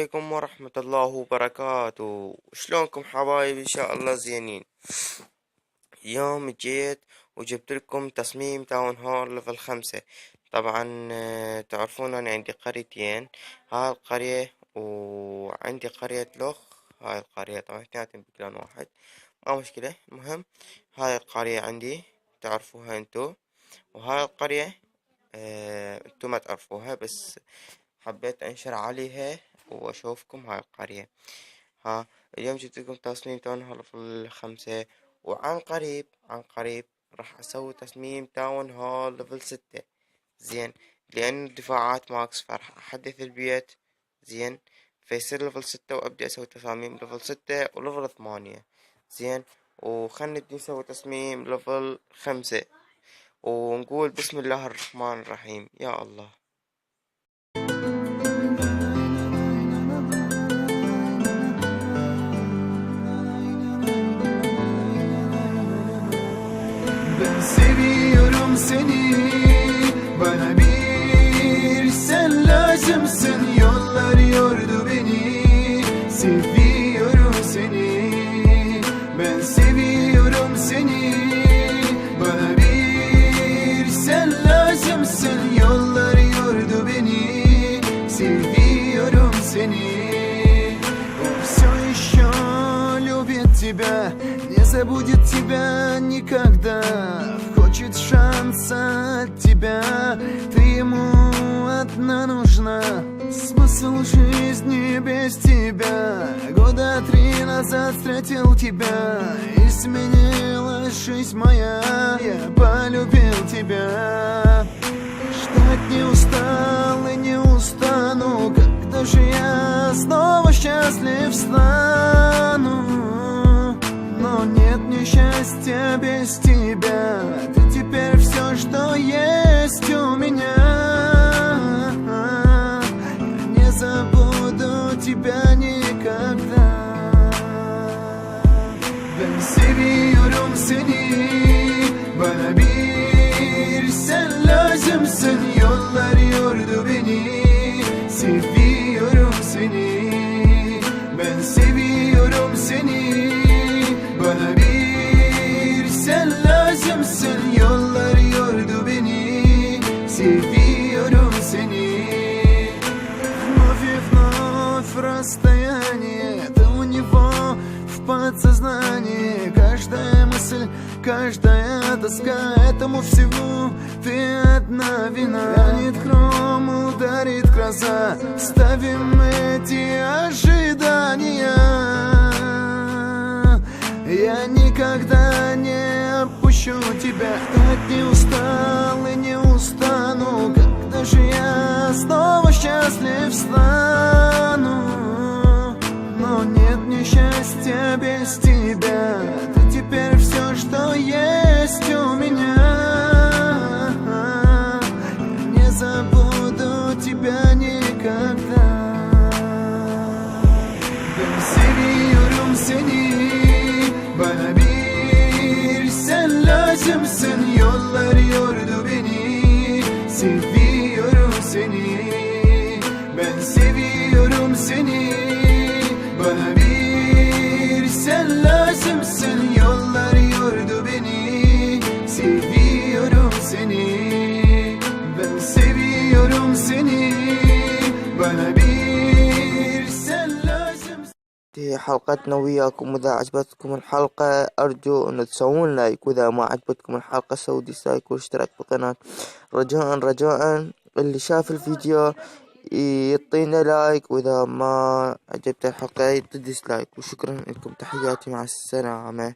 عليكم ورحمة الله وبركاته. شلونكم حبايبي؟ إن شاء الله زينين. اليوم جيت وجبت لكم تصميم تاون هول ليفل 5. طبعا تعرفون أنا عندي قريتين، هاي القرية وعندي قرية لوخ. هاي القرية طبعا اثنيناتهم بكلان واحد، ما مشكلة. المهم هاي القرية عندي تعرفوها انتو، وهاي القرية انتو ما تعرفوها، بس حبيت انشر عليها واشوفكم هاي القرية. اليوم جبت لكم تصميم تاون هول ليفل 5، وعن قريب عن قريب راح اسوي تصميم تاون هول ليفل 6. زين، لان الدفاعات ماكس فراح احدث البيت. زين، فيصير ليفل 6 وابدي اسوي تصاميم ليفل 6 وليفل 8. زين، وخلنا نبدي نسوي تصميم ليفل 5 ونقول بسم الله الرحمن الرحيم. يا الله. Ben seviyorum seni, bana bir sen lazımsın. Yollar yordu beni, seviyorum seni. Ben seviyorum seni, bana bir sen lazımsın. Yollar yordu beni, seviyorum seni. Все еще любит тебя, не забудет тебя никогда. Хочет шанса от тебя, ты ему одна нужна. Смысл жизни без тебя, года 3 назад встретил тебя, изменилась жизнь моя, я полюбил тебя. Ждать не устал и не устану, когда же я снова счастлив стану. Но нет несчастья без тебя, ты теперь все, что есть у меня. Я не забуду тебя никогда. Ben seviyorum seni, bana bir sen lazımsın. Yollar yordu beni, seviyorum seni. Ben seviyorum seni, bana bir sen lazımsın. Yollar yordu beni, seviyorum seni. Вновь и вновь расстояние, это у него в подсознании. Каждая мысль, каждая тоска, этому всему ты одна вина. Ранит хром, ударит гроза, ставим эти ожидания. Я никогда не отпущу тебя, ждать не устал и не устану. Когда же я снова счастлив стану? Но нет несчастья без тебя, ты теперь все, что есть у меня. Я не забуду тебя никогда. Ben seviyorum seni, bana bir sen lazımsın. Yollar yordu beni, seviyorum seni. Ben seviyorum seni, bana bir sen lazımsın. Yollar yordu beni, seviyorum seni. Ben seviyorum seni, bana bir sen lazımsın. دي حلقتنا وياكم، وإذا عجبتكم الحلقة أرجو أن تسوون لايك، وإذا ما عجبتكم الحلقة سووا ديسلايك واشتراك بالقناة. رجاء اللي شاف الفيديو يعطينا لايك، وإذا ما عجبت الحلقة يعطي ديسلايك. وشكرا لكم، تحياتي، مع السلامة.